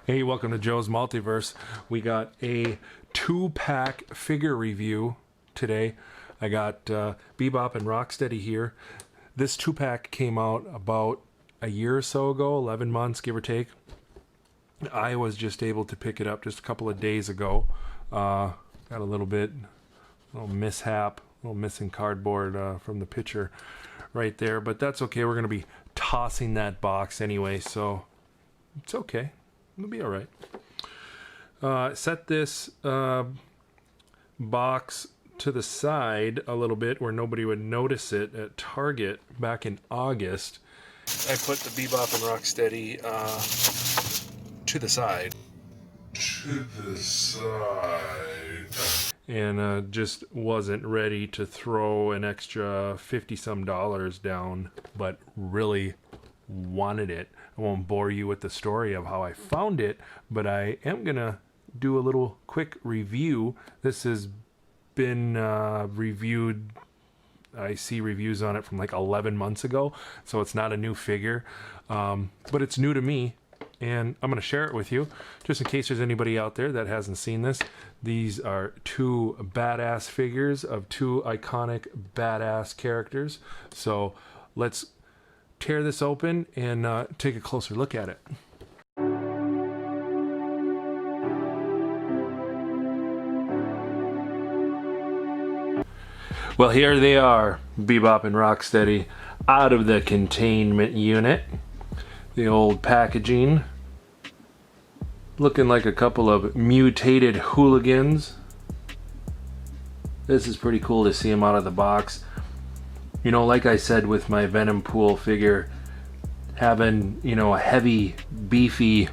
Hey, welcome to Joe's Multiverse. We got a 2-pack figure review today. I got Bebop and Rocksteady here. This 2-pack came out about a year or so ago, 11 months, give or take. I was just able to pick it up just a couple of days ago. Got a little mishap, a little missing cardboard from the picture right there, but that's okay. We're going to be tossing that box anyway, so it's okay. It'll be all right. Set this box to the side a little bit where nobody would notice it at Target back in August. I put the Bebop and Rocksteady to the side. And just wasn't ready to throw an extra $50-some down, but really wanted it. I won't bore you with the story of how I found it, but I am gonna do a little quick review. This has been reviewed. I see reviews on it from like 11 months ago, so it's not a new figure, but it's new to me, and I'm gonna share it with you just in case there's anybody out there that hasn't seen this. These are two badass figures of two iconic badass characters, so let's tear this open and take a closer look at it. Well, here they are, Bebop and Rocksteady, out of the containment unit. The old packaging, looking like a couple of mutated hooligans. This is pretty cool to see them out of the box. You know, like I said with my Venom Pool figure, having, you know, a heavy, beefy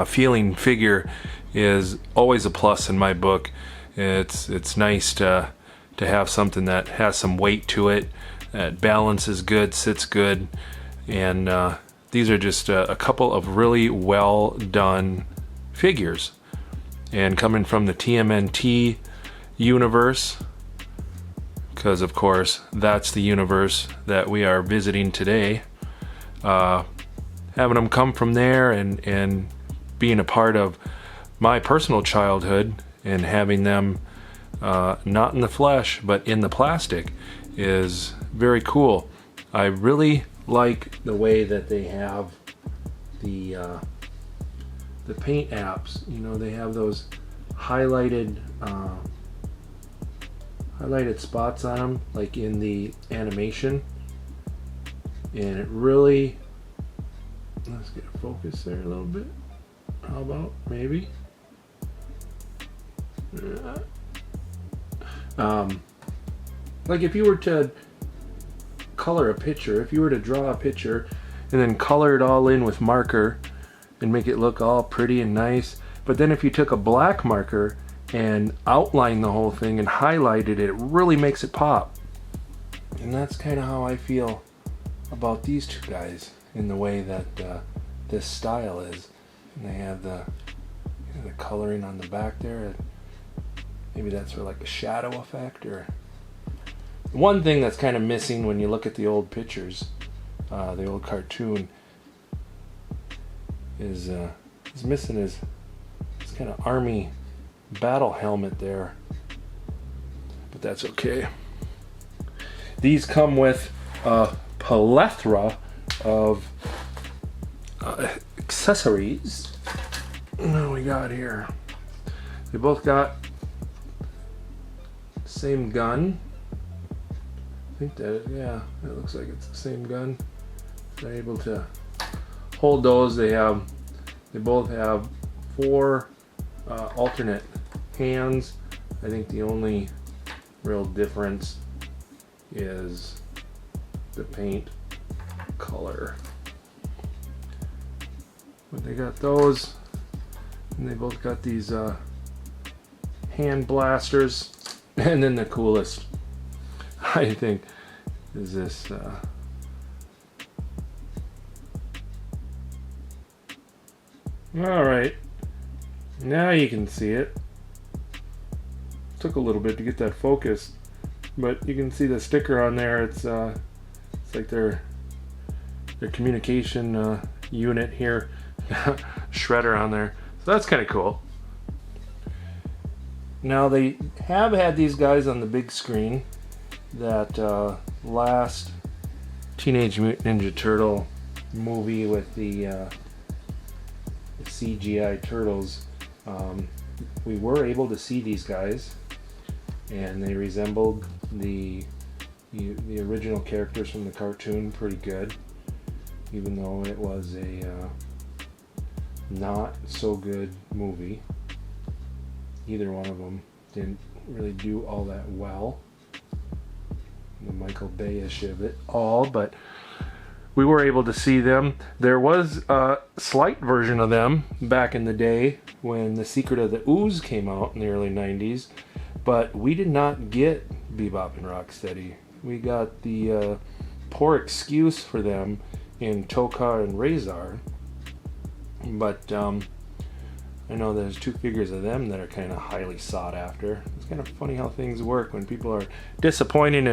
feeling figure is always a plus in my book. It's nice to have something that has some weight to it, that balances good, sits good, and these are just a couple of really well done figures. And coming from the TMNT universe, because of course that's the universe that we are visiting today, having them come from there and being a part of my personal childhood and having them not in the flesh but in the plastic is very cool. I really like the way that they have the paint apps. You know, they have those highlighted spots on them, like in the animation, and it really, let's get a focus there a little bit. How about maybe like if you were to color a picture, if you were to draw a picture and then color it all in with marker and make it look all pretty and nice, but then if you took a black marker and outline the whole thing and highlighted it, it really makes it pop. And that's kind of how I feel about these two guys in the way that this style is. And they have the coloring on the back there. Maybe that's for like a shadow effect. Or one thing that's kind of missing when you look at the old pictures, the old cartoon, is missing his kind of army battle helmet there, but that's okay. These come with a plethora of accessories. What do we got here? They both got the same gun. I think that, yeah, it looks like it's the same gun. They're able to hold those. They both have 4 alternate hands. I think the only real difference is the paint color. But they got those, and they both got these hand blasters. And then the coolest, I think, is this all right, now you can see it. Took a little bit to get that focus, but you can see the sticker on there. It's like their communication unit here. Shredder on there. So that's kind of cool. Now they have had these guys on the big screen. That last Teenage Mutant Ninja Turtle movie with the CGI turtles, we were able to see these guys, and they resembled the original characters from the cartoon pretty good, even though it was a not so good movie. Either one of them didn't really do all that well, the Michael Bay-ish of it all, but we were able to see them. There was a slight version of them back in the day when The Secret of the Ooze came out in the early 90s, but we did not get Bebop and Rocksteady. We got the poor excuse for them in Tokar and Razor, but I know there's 2 figures of them that are kind of highly sought after. It's kind of funny how things work when people are disappointed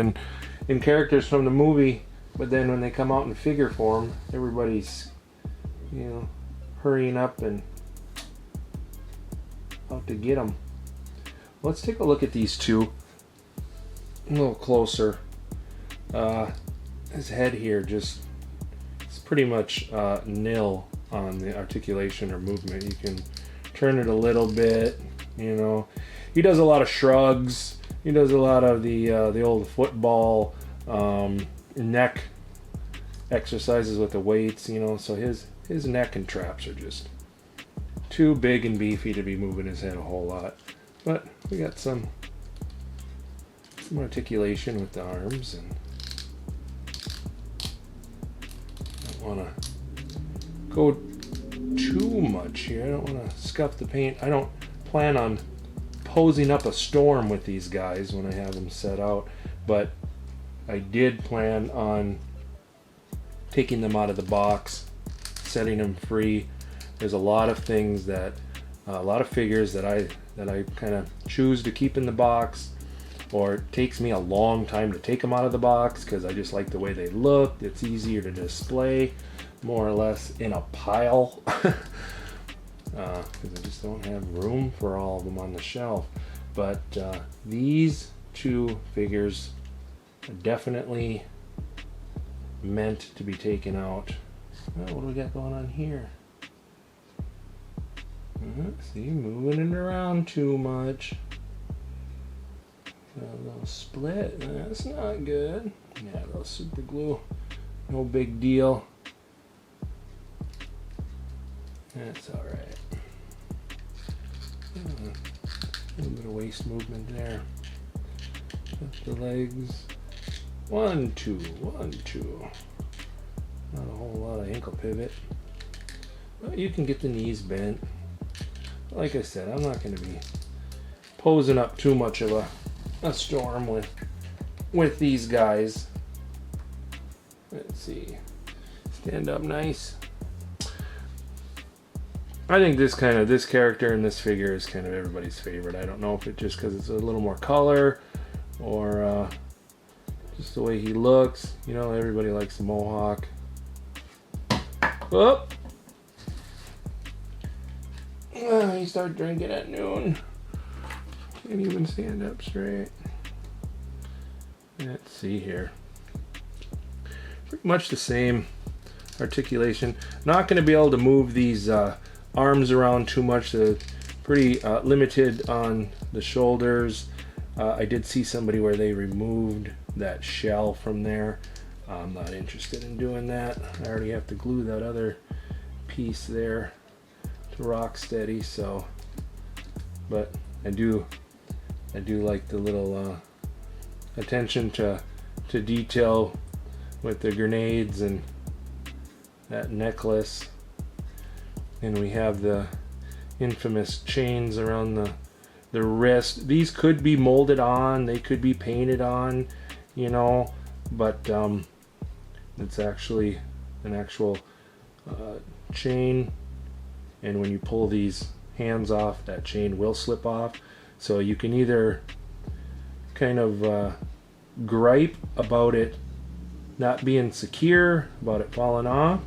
in characters from the movie, but then when they come out in figure form, everybody's, you know, hurrying up and out to get them. Let's take a look at these 2 a little closer. His head here just, it's pretty much nil on the articulation or movement. You can turn it a little bit, you know. He does a lot of shrugs. He does a lot of the old football neck exercises with the weights, you know. So his neck and traps are just too big and beefy to be moving his head a whole lot. But we got some articulation with the arms, and don't want to go too much here. I don't want to scuff the paint. I don't plan on posing up a storm with these guys when I have them set out, but I did plan on taking them out of the box, setting them free. There's a lot of things that a lot of figures that I kind of choose to keep in the box, or it takes me a long time to take them out of the box because I just like the way they look. It's easier to display more or less in a pile because I just don't have room for all of them on the shelf. But these 2 figures are definitely meant to be taken out. Oh, what do we got going on here? See, moving it around too much. Got a little split. That's not good. Yeah, a little super glue. No big deal. That's alright. A little bit of waist movement there. Up the legs. 1, 2, 1, 2. Not a whole lot of ankle pivot. But you can get the knees bent. Like I said, I'm not going to be posing up too much of a storm with these guys. Let's see. Stand up nice. I think this character and this figure is kind of everybody's favorite. I don't know if it's just because it's a little more color or just the way he looks. You know, everybody likes the mohawk. Oh! He started drinking at noon. Can't even stand up straight. Let's see here. Pretty much the same articulation. Not going to be able to move these arms around too much. They're pretty limited on the shoulders. I did see somebody where they removed that shell from there. I'm not interested in doing that. I already have to glue that other piece there to Rocksteady, so, but I do like the little attention to detail with the grenades and that necklace. And we have the infamous chains around the wrist. These could be molded on, they could be painted on, you know, but it's actually an actual chain, and when you pull these hands off, that chain will slip off. So you can either kind of gripe about it not being secure, about it falling off,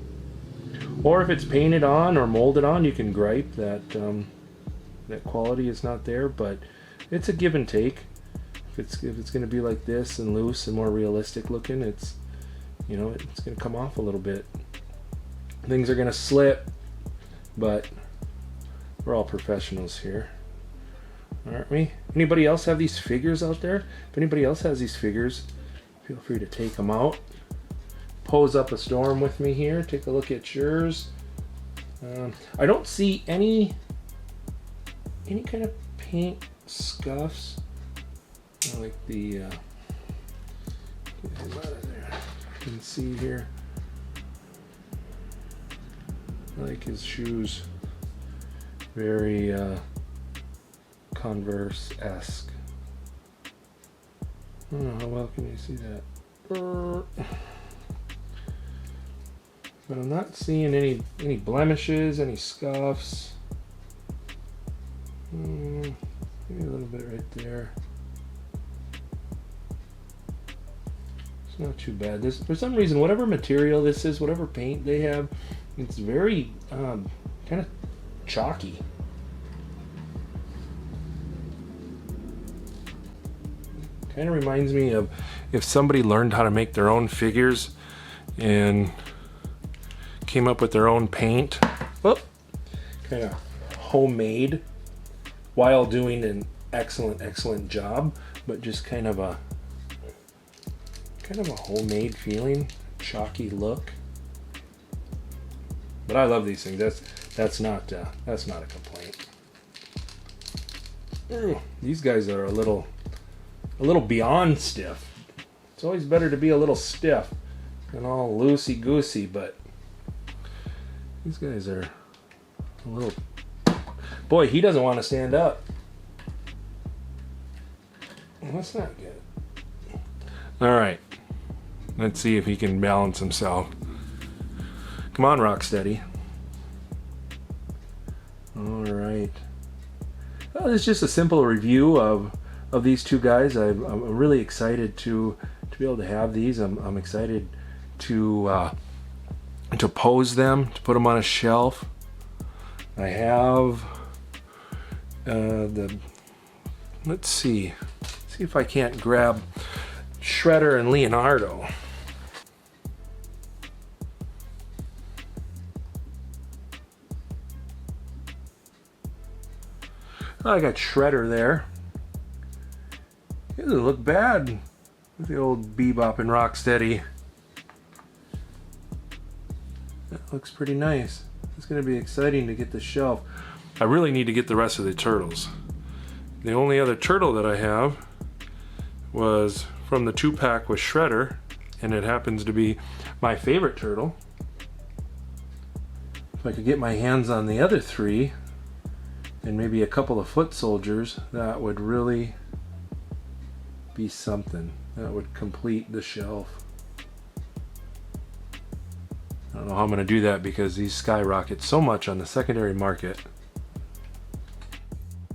Or if it's painted on or molded on, you can gripe that that quality is not there, but it's a give and take. If it's going to be like this and loose and more realistic looking, it's, you know, it's going to come off a little bit. Things are going to slip, but we're all professionals here, aren't we? Anybody else have these figures out there? If anybody else has these figures, feel free to take them out. Pose up a storm with me here. Take a look at yours. I don't see any kind of paint scuffs. I like the get him out of there. You can see here. I like his shoes. Very Converse-esque. I don't know how well can you see that. But I'm not seeing any blemishes, any scuffs. Maybe a little bit right there. It's not too bad. This, for some reason, whatever material this is, whatever paint they have, it's very kind of chalky. Kind of reminds me of if somebody learned how to make their own figures and came up with their own paint, kind of homemade, while doing an excellent job, but just kind of a homemade feeling, chalky look. But I love these things. That's not a complaint. These guys are a little beyond stiff. It's always better to be a little stiff than all loosey goosey, but these guys are a little. Boy, he doesn't want to stand up. Well, that's not good. All right. Let's see if he can balance himself. Come on, Rocksteady. All right. Well, it's just a simple review of these two guys. I'm really excited to be able to have these. I'm excited to pose them, to put them on a shelf. I have let's see if I can't grab Shredder and Leonardo. I got Shredder there. It doesn't look bad with the old Bebop and Rocksteady. That looks pretty nice. It's going to be exciting to get the shelf. I really need to get the rest of the turtles. The only other turtle that I have was from the 2-pack with Shredder, and it happens to be my favorite turtle. If I could get my hands on the other 3 and maybe a couple of foot soldiers, that would really be something. That would complete the shelf. I don't know how I'm going to do that because these skyrocket so much on the secondary market.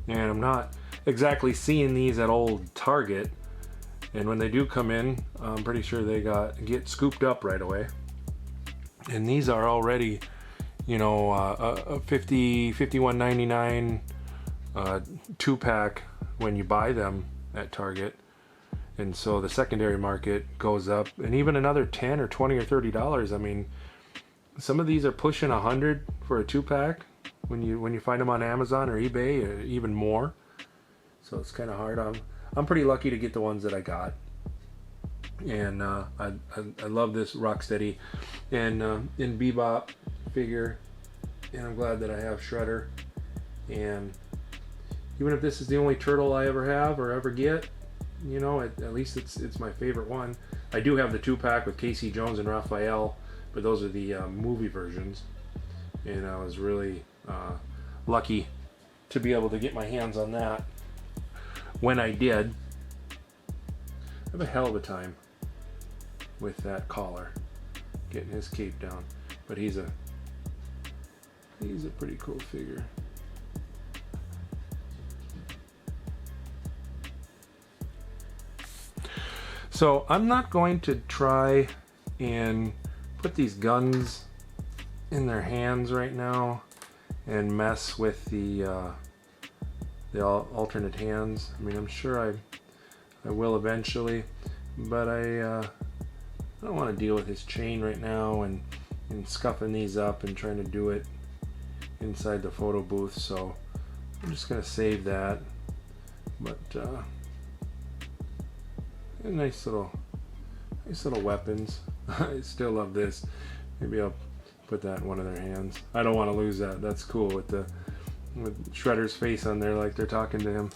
And I'm not exactly seeing these at old Target. And when they do come in, I'm pretty sure they get scooped up right away. And these are already, you know, a $51.99 2-pack when you buy them at Target. And so the secondary market goes up, and even another $10 or $20 or $30. I mean, some of these are pushing $100 for a 2-pack when you find them on Amazon or eBay, or even more. So it's kind of hard. I'm pretty lucky to get the ones that I got, and I love this Rocksteady and in Bebop figure, and I'm glad that I have Shredder. And even if this is the only turtle I ever have or ever get, you know, at least it's my favorite one. I do have the 2-pack with Casey Jones and Raphael, but those are the movie versions, and I was really lucky to be able to get my hands on that. When I did, I have a hell of a time with that collar, getting his cape down. But he's a pretty cool figure. So I'm not going to try and put these guns in their hands right now and mess with the alternate hands. I mean, I'm sure I will eventually, but I don't want to deal with his chain right now and scuffing these up and trying to do it inside the photo booth, so I'm just going to save that. But nice little weapons. I still love this. Maybe I'll put that in one of their hands. I don't want to lose that. That's cool with Shredder's face on there like they're talking to him.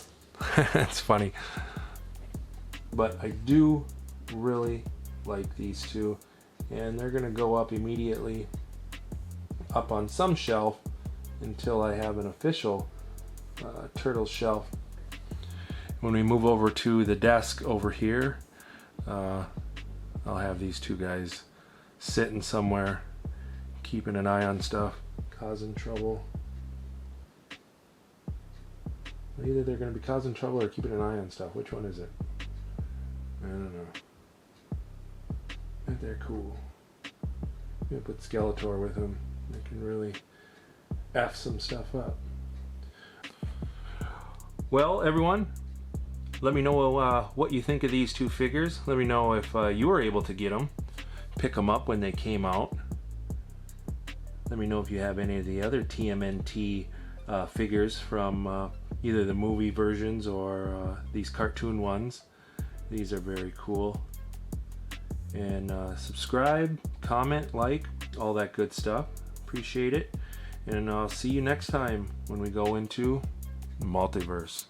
It's funny. But I do really like these two, and they're gonna go up immediately up on some shelf until I have an official turtle shelf. When we move over to the desk over here, I'll have these two guys sitting somewhere, keeping an eye on stuff, causing trouble. Either they're going to be causing trouble or keeping an eye on stuff. Which one is it? I don't know. But they're cool. I'm going to put Skeletor with them. They can really F some stuff up. Well, everyone, let me know what you think of these two figures. Let me know if you were able to get them, pick them up when they came out. Let me know if you have any of the other TMNT figures from either the movie versions or these cartoon ones. These are very cool. And subscribe, comment, like, all that good stuff. Appreciate it. And I'll see you next time when we go into Multiverse.